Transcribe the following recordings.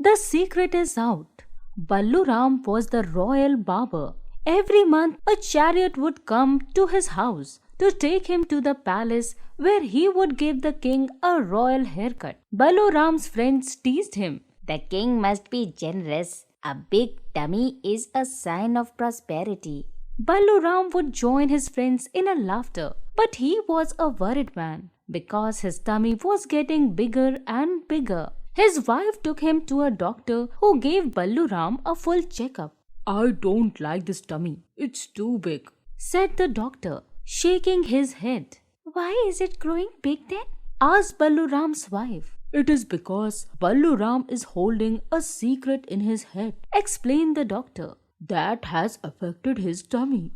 The secret is out. Ballu Ram was the royal barber. Every month, a chariot would come to his house to take him to the palace where he would give the king a royal haircut. Ballu Ram's friends teased him. The king must be generous. A big tummy is a sign of prosperity. Ballu Ram would join his friends in a laughter, but he was a worried man because his tummy was getting bigger and bigger. His wife took him to a doctor who gave Ballu Ram a full checkup. "I don't like this tummy. It's too big," said the doctor, shaking his head. Why is it growing big then? Asked Ballu Ram's wife. "It is because Ballu Ram is holding a secret in his head," explained the doctor. "That has affected his tummy.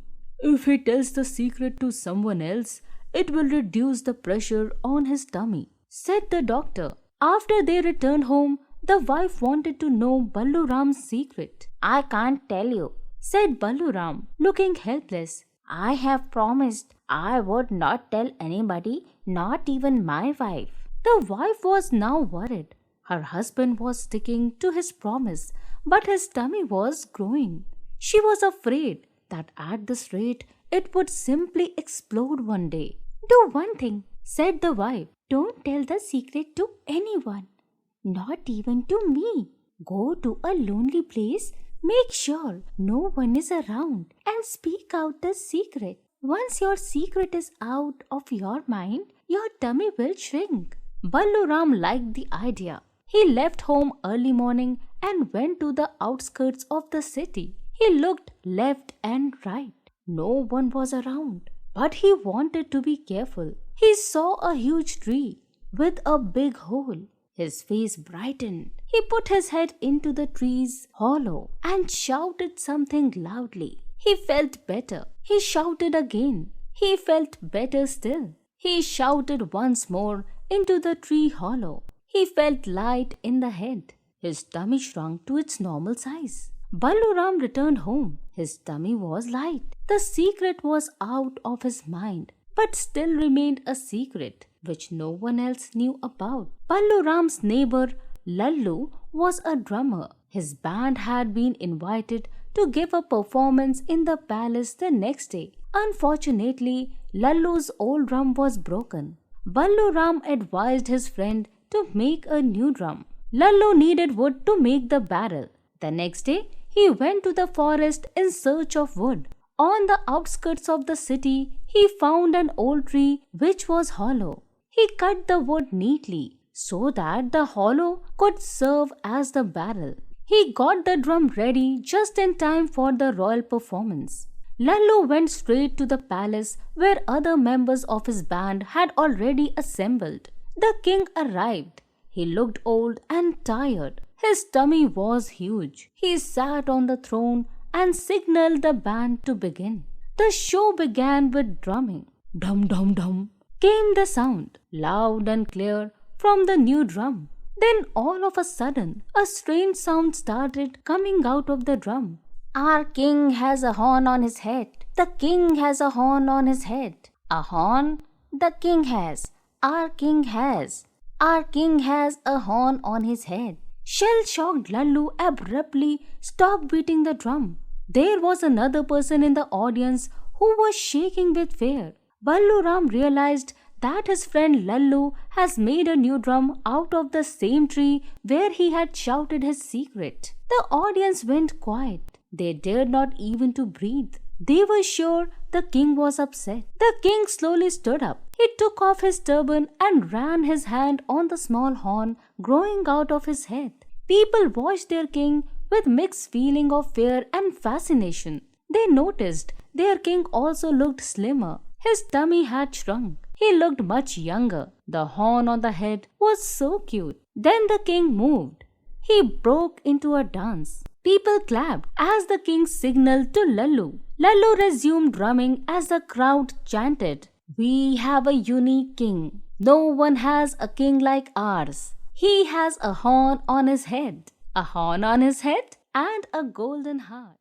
If he tells the secret to someone else, it will reduce the pressure on his tummy," said the doctor. After they returned home, the wife wanted to know Ballu Ram's secret. I can't tell you, said Ballu Ram, looking helpless. I have promised I would not tell anybody, not even my wife. The wife was now worried. Her husband was sticking to his promise, but his tummy was growing. She was afraid that at this rate it would simply explode one day. Do one thing, said the wife. Don't tell the secret to anyone, not even to me. Go to a lonely place, make sure no one is around, and speak out the secret. Once your secret is out of your mind, your tummy will shrink. Ballu Ram liked the idea. He left home early morning and went to the outskirts of the city. He looked left and right. No one was around, but he wanted to be careful. He saw a huge tree with a big hole. His face brightened. He put his head into the tree's hollow and shouted something loudly. He felt better. He shouted again. He felt better still. He shouted once more into the tree hollow. He felt light in the head. His tummy shrunk to its normal size. Ballu Ram returned home. His tummy was light. The secret was out of his mind, but still remained a secret which no one else knew about. Ballu Ram's neighbor Lallu was a drummer. His band had been invited to give a performance in the palace the next day. Unfortunately, Lallu's old drum was broken. Ballu Ram advised his friend to make a new drum. Lallu needed wood to make the barrel. The next day, he went to the forest in search of wood. On the outskirts of the city, he found an old tree which was hollow. He cut the wood neatly so that the hollow could serve as the barrel. He got the drum ready just in time for the royal performance. Lallu went straight to the palace where other members of his band had already assembled. The king arrived. He looked old and tired. His tummy was huge. He sat on the throne and signaled the band to begin. The show began with drumming. Dum dum dum came the sound, loud and clear from the new drum. Then all of a sudden, a strange sound started coming out of the drum. Our king has a horn on his head. The king has a horn on his head. A horn? The king has. Our king has. Our king has a horn on his head. Shell-shocked Lallu abruptly stopped beating the drum. There was another person in the audience who was shaking with fear. Ballu Ram realized that his friend Lallu has made a new drum out of the same tree where he had shouted his secret. The audience went quiet. They dared not even to breathe. They were sure the king was upset. The king slowly stood up. He took off his turban and ran his hand on the small horn growing out of his head. People watched their king with mixed feeling of fear and fascination. They noticed their king also looked slimmer. His tummy had shrunk. He looked much younger. The horn on the head was so cute. Then the king moved. He broke into a dance. People clapped as the king signaled to Lallu. Lallu resumed drumming as the crowd chanted, "We have a unique king. No one has a king like ours. He has a horn on his head." A horn on his head and a golden heart.